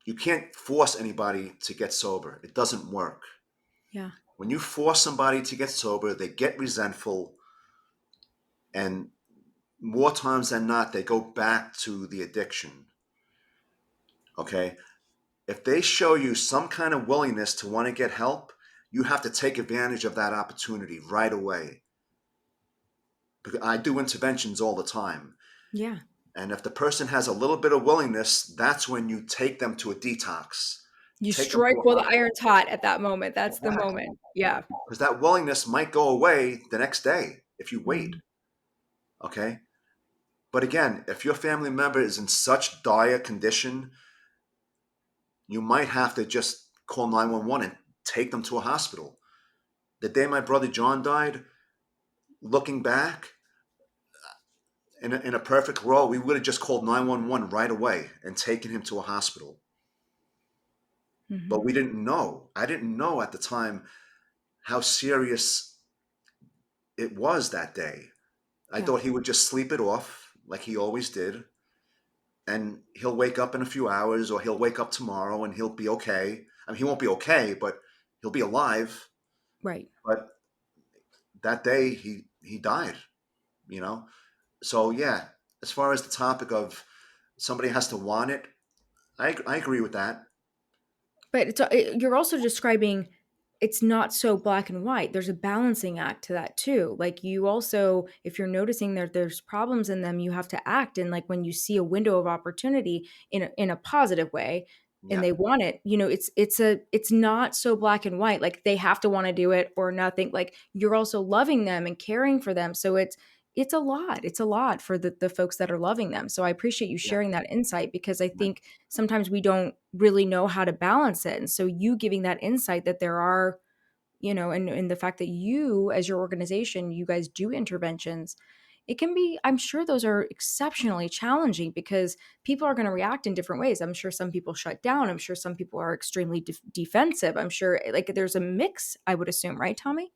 You can't force anybody to get sober. It doesn't work. Yeah. When you force somebody to get sober, they get resentful, and more times than not, they go back to the addiction. Okay? If they show you some kind of willingness to want to get help, you have to take advantage of that opportunity right away. Because I do interventions all the time. Yeah. And if the person has a little bit of willingness, that's when you take them to a detox. You Take them to strike a while the hospital. iron's hot at that moment. That's the Exactly. moment. Yeah. Because that willingness might go away the next day if you wait. Mhm. Okay? But again, if your family member is in such dire condition, you might have to just call 911 and take them to a hospital. The day my brother John died, looking back, in a perfect world, we would have just called 911 right away and taken him to a hospital. But Mhm. we didn't know. I didn't know at the time how serious it was that day. I Yeah. thought he would just sleep it off like he always did. And he'll wake up in a few hours, or he'll wake up tomorrow and he'll be okay. I mean, he won't be okay, but he'll be alive. Right. But that day he died, you know? So yeah, as far as the topic of somebody has to want it, I agree with that. But you're also describing it's not so black and white. There's a balancing act to that too. Like you also, if you're noticing there's problems in them, you have to act. And like when you see a window of opportunity in a positive way, and Yeah. they want it, it's not so black and white. Like they have to want to do it or nothing. Like you're also loving them and caring for them. So it's a lot. It's a lot for the folks that are loving them. So I appreciate you Yeah. sharing that insight because I Right. think sometimes we don't really know how to balance it. And so you giving that insight that there are, and the fact that you as your organization, you guys do interventions, it can be, I'm sure those are exceptionally challenging because people are going to react in different ways. I'm sure some people shut down. I'm sure some people are extremely defensive. I'm sure like there's a mix, I would assume, right, Tommy?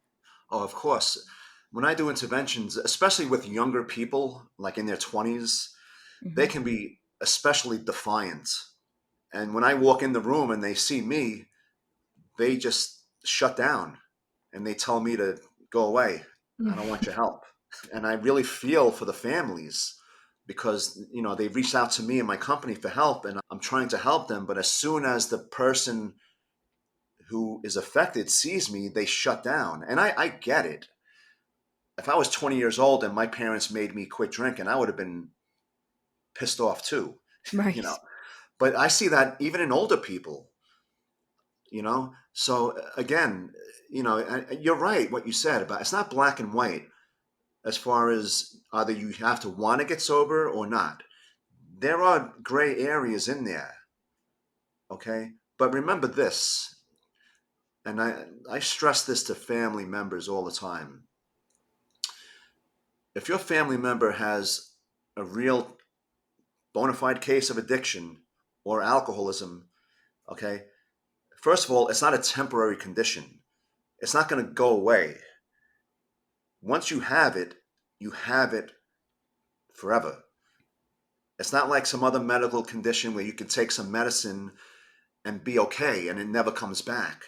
Oh, of course. When I do interventions, especially with younger people, like in their 20s, they Hmm. can be especially defiant. And when I walk in the room and they see me, they just shut down and they tell me to go away. I don't want your help. And I really feel for the families because, they've reached out to me and my company for help and I'm trying to help them. But as soon as the person who is affected sees me, they shut down. And I get it. If I was 20 years old and my parents made me quit drinking, I would have been pissed off too, you know. Right. But I see that even in older people, So again, you're right what you said about it's not black and white as far as either you have to want to get sober or not. There are gray areas in there, okay? But remember this, and I stress this to family members all the time. If your family member has a real bona fide case of addiction or alcoholism, okay, first of all, it's not a temporary condition. It's not going to go away. Once you have it forever. It's not like some other medical condition where you can take some medicine and be okay, and it never comes back.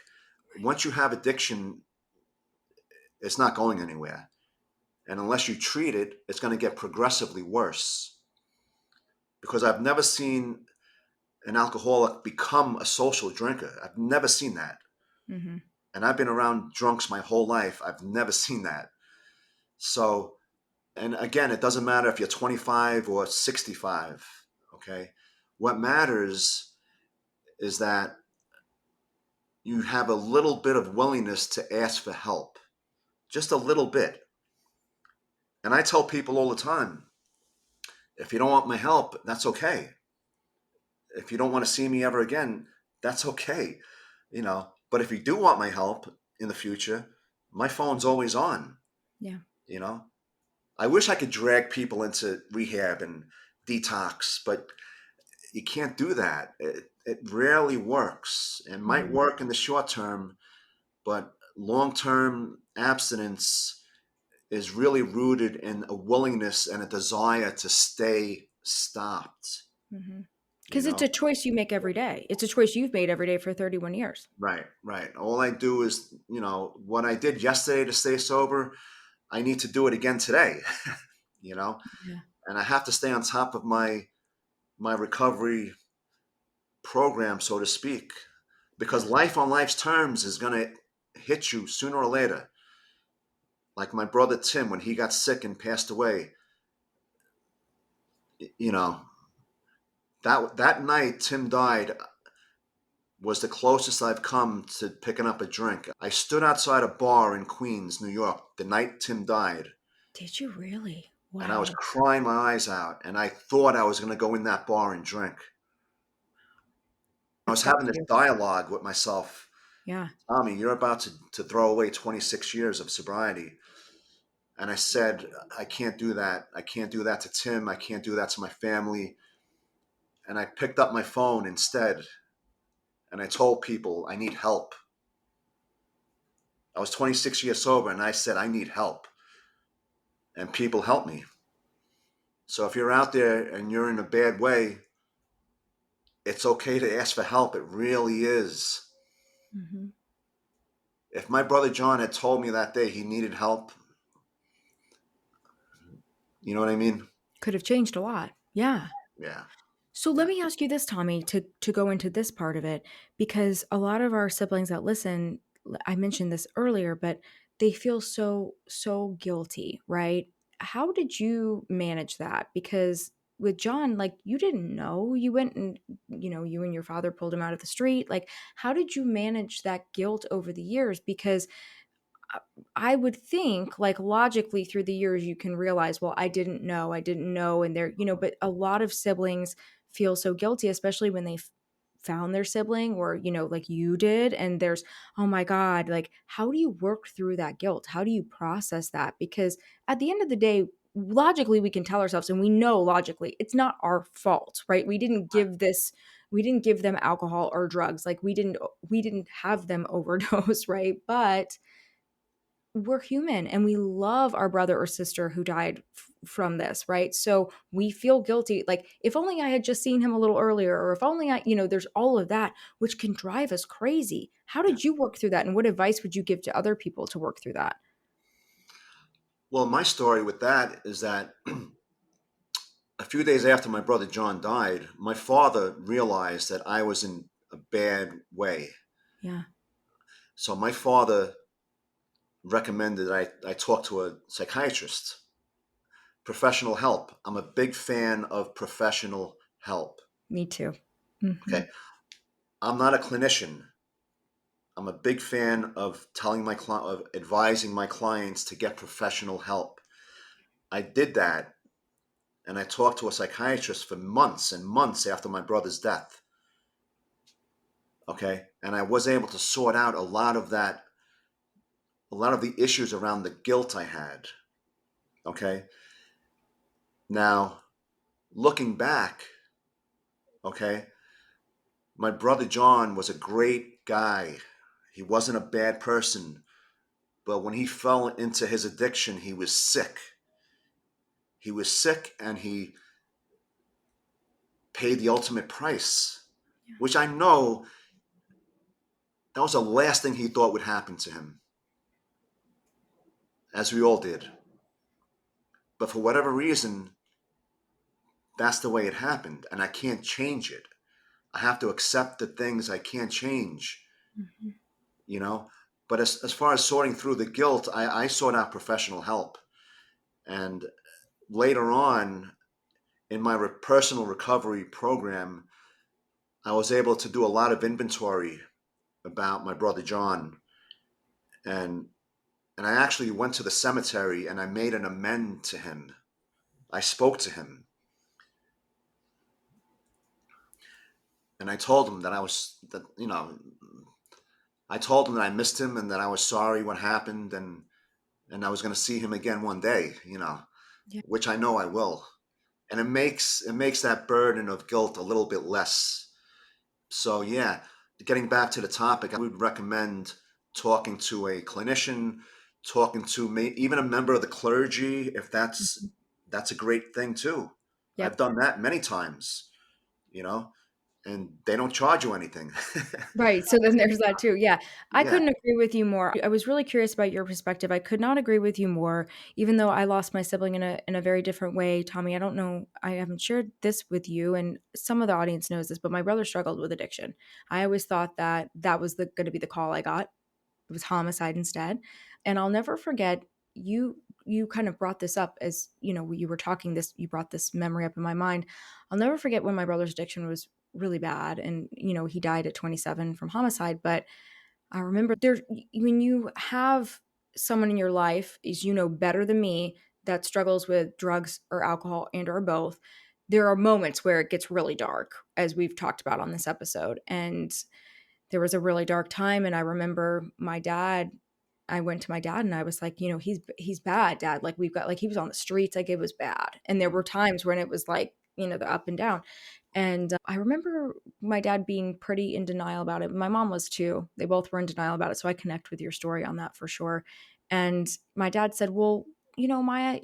Once you have addiction, it's not going anywhere. And unless you treat it, it's going to get progressively worse. Because I've never seen an alcoholic become a social drinker. I've never seen that. Mm-hmm. And I've been around drunks my whole life. I've never seen that. So, and again, it doesn't matter if you're 25 or 65, okay? What matters is that you have a little bit of willingness to ask for help, just a little bit. And I tell people all the time, if you don't want my help, that's okay. If you don't want to see me ever again, that's okay. But if you do want my help in the future, my phone's always on. Yeah. I wish I could drag people into rehab and detox, but you can't do that. It rarely works. It might work in the short term, but long-term abstinence is really rooted in a willingness and a desire to stay stopped. Because it's a choice you make every day. It's a choice you've made every day for 31 years. Right. All I do is, what I did yesterday to stay sober, I need to do it again today, Yeah. and I have to stay on top of my recovery program, so to speak, because life on life's terms is going to hit you sooner or later. Like my brother Tim, when he got sick and passed away, that night Tim died was the closest I've come to picking up a drink. I stood outside a bar in Queens, New York, the night Tim died. Did you really? Wow. And I was crying my eyes out, and I thought I was going to go in that bar and drink. I was having this dialogue with myself. Yeah. Tommy, you're about to throw away 26 years of sobriety. And I said, I can't do that. I can't do that to Tim. I can't do that to my family. And I picked up my phone instead. And I told people I need help. I was 26 years sober, and I said, I need help. And people helped me. So if you're out there and you're in a bad way, it's okay to ask for help. It really is. Mm-hmm. If my brother John had told me that day he needed help, you know what I mean? Could have changed a lot. Yeah. Yeah. So let me ask you this, Tommy, to go into this part of it, because a lot of our siblings that listen, I mentioned this earlier, but they feel so guilty, right? How did you manage that? Because with John, like you didn't know, you went and you and your father pulled him out of the street. Like, how did you manage that guilt over the years? Because I would think, like, logically through the years, you can realize, well, I didn't know. And but a lot of siblings feel so guilty, especially when they found their sibling or, like you did. And there's, oh my God, like, how do you work through that guilt? How do you process that? Because at the end of the day, logically, we can tell ourselves, and we know logically, it's not our fault, right? We didn't give them alcohol or drugs. Like we didn't have them overdose, right? But we're human and we love our brother or sister who died from this, right? So we feel guilty. Like, if only I had just seen him a little earlier, or if only there's all of that, which can drive us crazy. How did you work through that? And what advice would you give to other people to work through that? Well, my story with that is that a few days after my brother John died, my father realized that I was in a bad way. Yeah. So my father recommended I talk to a psychiatrist, professional help. I'm a big fan of professional help. Me too. Mm-hmm. Okay. I'm not a clinician. I'm a big fan of of advising my clients to get professional help. I did that, and I talked to a psychiatrist for months and months after my brother's death. Okay. And I was able to sort out a lot of the issues around the guilt I had. Okay. Now, looking back, okay, my brother John was a great guy. He wasn't a bad person. But when he fell into his addiction, he was sick. He was sick, and he paid the ultimate price, which I know That was the last thing he thought would happen to him, as we all did. But for whatever reason, that's the way it happened, and I can't change it. I have to accept the things I can't change, Mhm. you know. But as far as sorting through the guilt, I sought out professional help. And later on in my personal recovery program, I was able to do a lot of inventory about my brother John. And I actually went to the cemetery and I made an amend to him. I spoke to him and I told him that I told him that I missed him and that I was sorry what happened, and I was going to see him again one day, Yeah. which I know I will. And it makes that burden of guilt a little bit less. So yeah, getting back to the topic, I would recommend talking to a clinician, talking to even a member of the clergy, if Mhm. that's a great thing too. I've Yep. done that many times, you know, and they don't charge you anything. Right, so then there's that too, yeah. I Yeah. couldn't agree with you more. I was really curious about your perspective. I could not agree with you more, even though I lost my sibling in a very different way. Tommy, I don't know, I haven't shared this with you, and some of the audience knows this, but my brother struggled with addiction. I always thought that that was gonna be the call I got. It was homicide instead. And I'll never forget, you kind of brought this up as, you were talking this, you brought this memory up in my mind. I'll never forget when my brother's addiction was really bad, and he died at 27 from homicide. But I remember there, when you have someone in your life, is better than me, that struggles with drugs or alcohol and or both, there are moments where it gets really dark, as we've talked about on this episode. And there was a really dark time, and I remember I went to my dad and I was like, he's bad, dad. Like, we've got, like, he was on the streets, like, it was bad. And there were times when it was like, the up and down. And I remember my dad being pretty in denial about it. My mom was too. They both were in denial about it. So I connect with your story on that for sure. And my dad said, well, Maya,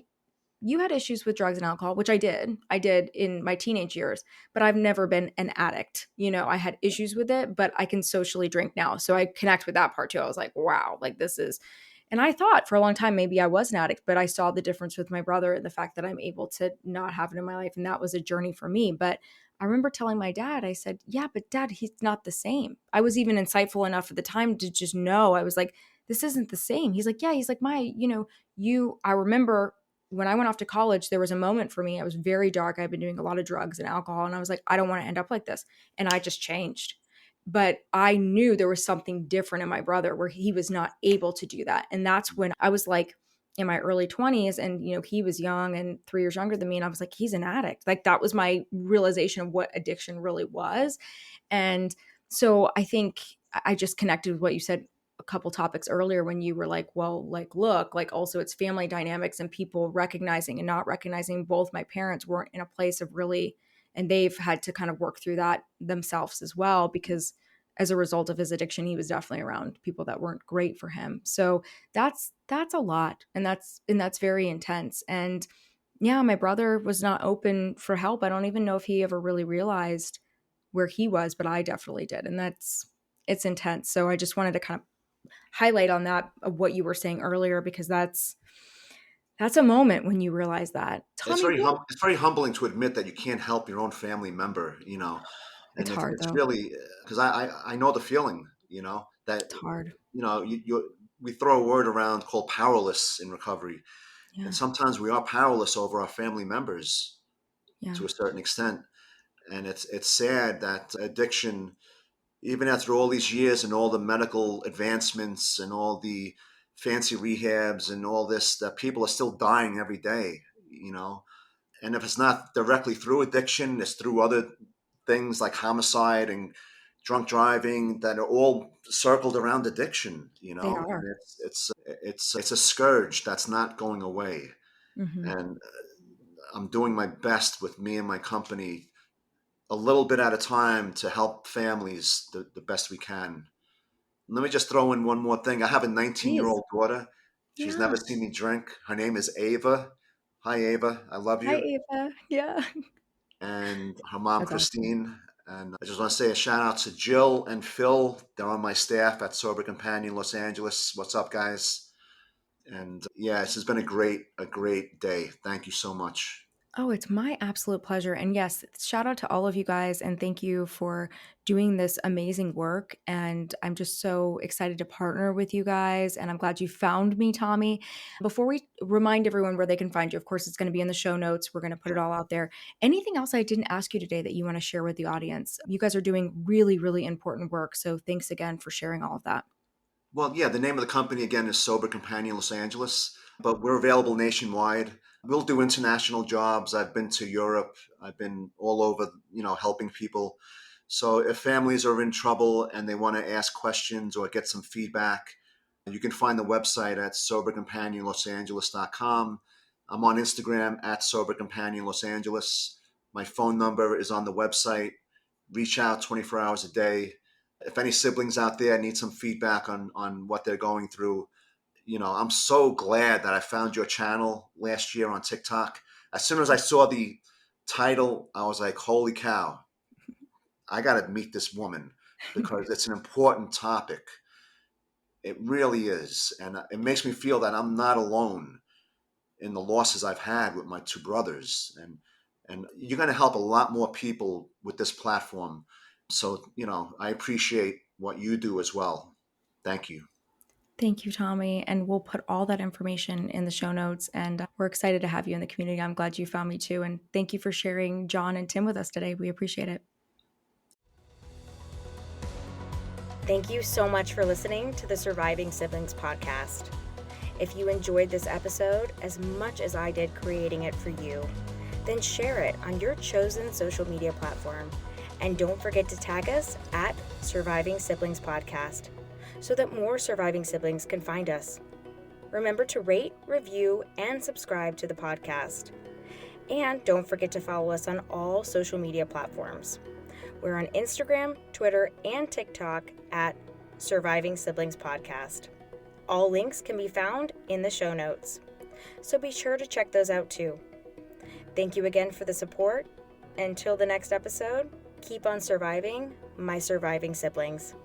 you had issues with drugs and alcohol, which I did. I did in my teenage years, but I've never been an addict. I had issues with it, but I can socially drink now. So I connect with that part too. I was like, wow, like, this is, and I thought for a long time maybe I was an addict, but I saw the difference with my brother and the fact that I'm able to not have it in my life. And that was a journey for me. But I remember telling my dad, I said, yeah, but dad, he's not the same. I was even insightful enough at the time to just know. I was like, this isn't the same. He's like, yeah, he's like, I remember when I went off to college, there was a moment for me. I was very dark. I'd been doing a lot of drugs and alcohol, and I was like, I don't want to end up like this. And I just changed. But I knew there was something different in my brother where he was not able to do that. And that's when I was like in my early 20s, and he was young and 3 years younger than me, and I was like, he's an addict. Like, that was my realization of what addiction really was. And so I think I just connected with what you said a couple topics earlier when you were like, well, like, look, like, also it's family dynamics and people recognizing and not recognizing. Both my parents weren't in a place of really, and they've had to kind of work through that themselves as well, because as a result of his addiction, he was definitely around people that weren't great for him. So that's a lot, and that's very intense. And yeah, my brother was not open for help. I don't even know if he ever really realized where he was, but I definitely did. And it's intense. So I just wanted to kind of highlight on that of what you were saying earlier, because that's a moment when you realize that. It's Tommy, what? it's very humbling to admit that you can't help your own family member, It's and hard it's though. really because I know the feeling, that It's hard. we throw a word around called powerless in recovery, and Yeah. sometimes we are powerless over our family members Yeah. to a certain extent, and it's sad that addiction, even after all these years and all the medical advancements and all the fancy rehabs and all this, that people are still dying every day, you know and if it's not directly through addiction, it's through other things like homicide and drunk driving that are all circled around addiction. They And are. it's a scourge that's not going away. Mhm. And I'm doing my best with me and my company, a little bit at a time, to help families the best we can. Let me just throw in one more thing. I have a 19-year-old Please. daughter. She's Yeah. never seen me drink. Her name is Ava. Hi, Ava. I love Hi, you. Ava. Yeah. And her mom, That's awesome. Christine. And I just want to say a shout out to Jill and Phil. They're on my staff at Sober Companion Los Angeles. What's up, guys? And yeah, this has been a great day. Thank you so much. Oh, it's my absolute pleasure. And yes, shout out to all of you guys and thank you for doing this amazing work. And I'm just so excited to partner with you guys. And I'm glad you found me, Tommy. Before we remind everyone where they can find you, of course, it's going to be in the show notes. We're going to put it all out there. Anything else I didn't ask you today that you want to share with the audience? You guys are doing really, really important work. So thanks again for sharing all of that. Well, yeah, the name of the company again is Sober Companion Los Angeles, but we're available nationwide. We'll do international jobs. I've been to Europe. I've been all over, helping people. So if families are in trouble and they want to ask questions or get some feedback, you can find the website at sobercompanionlosangeles.com. I'm on Instagram at sobercompanionlosangeles. My phone number is on the website. Reach out 24 hours a day. If any siblings out there need some feedback on what they're going through, I'm so glad that I found your channel last year on TikTok. As soon as I saw the title, I was like, holy cow, I got to meet this woman because it's an important topic. It really is. And it makes me feel that I'm not alone in the losses I've had with my two brothers. And you're going to help a lot more people with this platform. So, I appreciate what you do as well. Thank you. Thank you, Tommy. And we'll put all that information in the show notes. And we're excited to have you in the community. I'm glad you found me too. And thank you for sharing John and Tim with us today. We appreciate it. Thank you so much for listening to the Surviving Siblings podcast. If you enjoyed this episode as much as I did creating it for you, then share it on your chosen social media platform. And don't forget to tag us at Surviving Siblings Podcast so that more surviving siblings can find us. Remember to rate, review, and subscribe to the podcast. And don't forget to follow us on all social media platforms. We're on Instagram, Twitter, and TikTok at Surviving Siblings Podcast. All links can be found in the show notes, so be sure to check those out too. Thank you again for the support. Until the next episode, keep on surviving, my surviving siblings.